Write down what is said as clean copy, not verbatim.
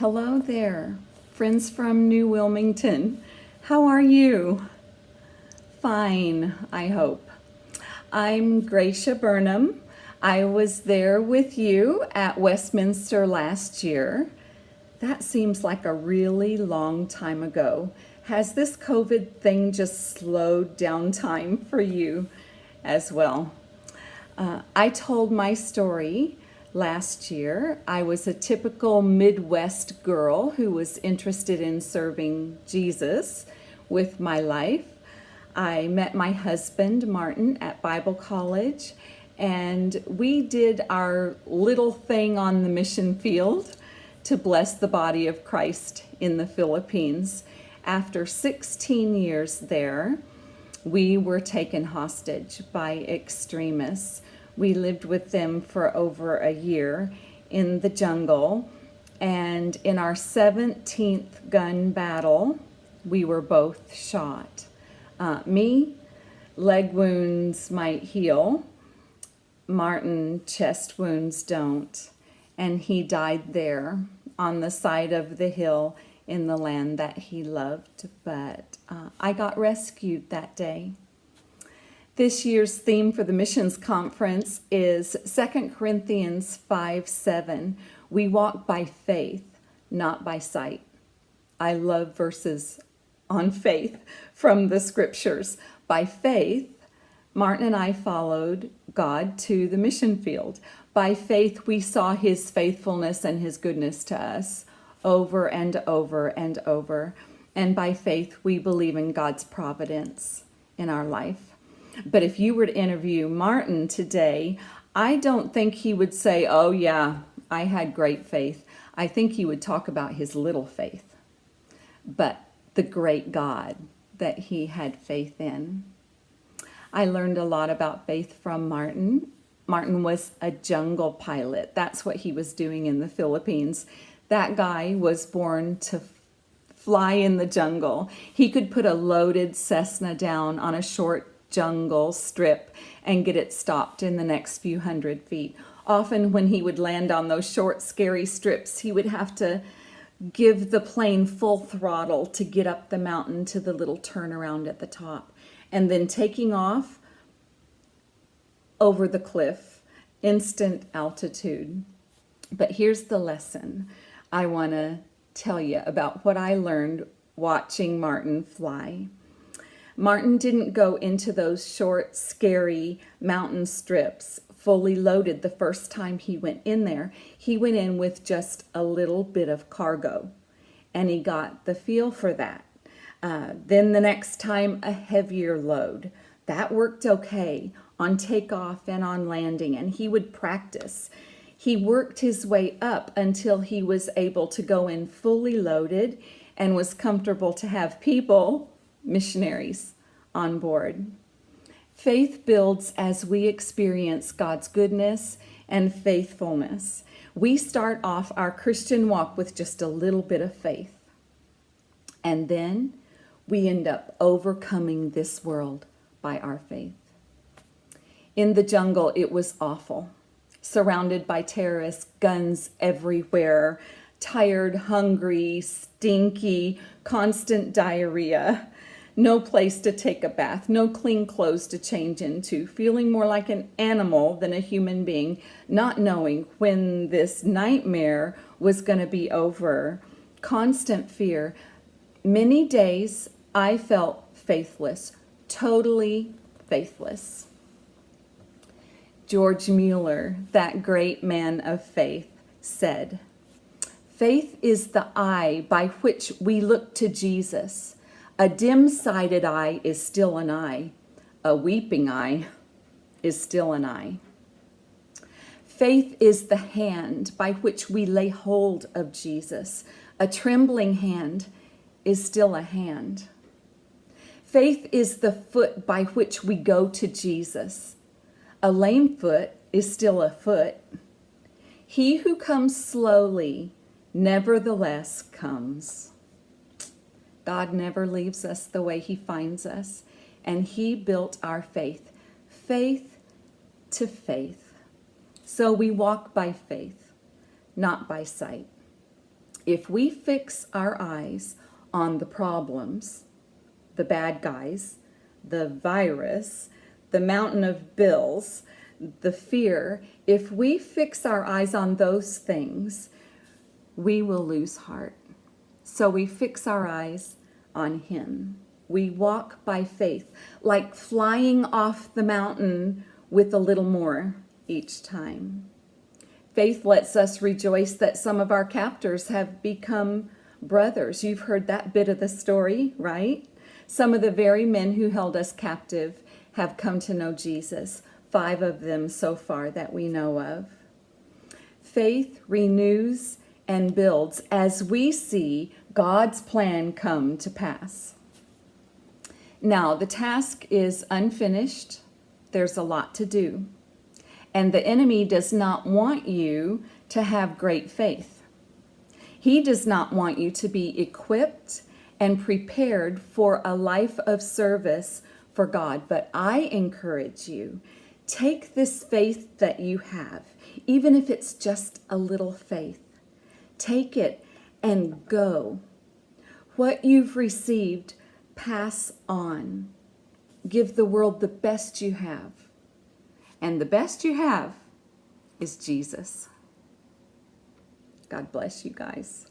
Hello there, friends from New Wilmington. How are you? Fine, I hope. I'm Gracia Burnham. I was there with you at Westminster last year. That seems like a really long time ago. Has this COVID thing just slowed down time for you as well? I told my story last year. I was a typical Midwest girl who was interested in serving Jesus with my life. I met my husband, Martin, at Bible college, and we did our little thing on the mission field to bless the body of Christ in the Philippines. After 16 years there, we were taken hostage by extremists. We lived with them for over a year in the jungle, and in our 17th gun battle, we were both shot. Me, leg wounds might heal. Martin, chest wounds don't. And he died there on the side of the hill in the land that he loved. But I got rescued that day. This year's theme for the missions conference is 2 Corinthians 5:7. We walk by faith, not by sight. I love verses on faith from the scriptures. By faith, Martin and I followed God to the mission field. By faith, we saw his faithfulness and his goodness to us over and over and over. And by faith, we believe in God's providence in our life. But if you were to interview Martin today, I don't think he would say, oh yeah, I had great faith. I think he would talk about his little faith, but the great God that he had faith in. I learned a lot about faith from Martin. Martin was a jungle pilot. That's what he was doing in the Philippines. That guy was born to fly in the jungle. He could put a loaded Cessna down on a short jungle strip and get it stopped in the next few hundred feet. Often when he would land on those short, scary strips, he would have to give the plane full throttle to get up the mountain to the little turnaround at the top. And then taking off over the cliff, instant altitude. But here's the lesson I want to tell you about what I learned watching Martin fly. Martin didn't go into those short, scary mountain strips fully loaded the first time he went in there. He went in with just a little bit of cargo, and he got the feel for that. Then the next time, a heavier load. That worked okay on takeoff and on landing, and he would practice. He worked his way up until he was able to go in fully loaded and was comfortable to have people, missionaries, on board. Faith builds as we experience God's goodness and faithfulness. We start off our Christian walk with just a little bit of faith, and then we end up overcoming this world by our faith. In the jungle, it was awful. Surrounded by terrorists, guns everywhere, tired, hungry, stinky, constant diarrhea, no place to take a bath, no clean clothes to change into, feeling more like an animal than a human being, not knowing when this nightmare was going to be over, constant fear. Many days I felt faithless, totally faithless. George Mueller, that great man of faith, said, "Faith is the eye by which we look to Jesus. A dim-sighted eye is still an eye. A weeping eye is still an eye. Faith is the hand by which we lay hold of Jesus. A trembling hand is still a hand. Faith is the foot by which we go to Jesus. A lame foot is still a foot. He who comes slowly, nevertheless comes." God never leaves us the way he finds us, and he built our faith, faith to faith. So we walk by faith, not by sight. If we fix our eyes on the problems, the bad guys, the virus, the mountain of bills, the fear, if we fix our eyes on those things, we will lose heart. So we fix our eyes on Him. We walk by faith, like flying off the mountain with a little more each time. Faith lets us rejoice that some of our captors have become brothers. You've heard that bit of the story, right? Some of the very men who held us captive have come to know Jesus, 5 of them so far that we know of. Faith renews and builds as we see God's plan come to pass. Now, the task is unfinished. There's a lot to do. And the enemy does not want you to have great faith. He does not want you to be equipped and prepared for a life of service for God. But I encourage you, take this faith that you have, even if it's just a little faith. Take it and go. What you've received, pass on. Give the world the best you have. And the best you have is Jesus. God bless you guys.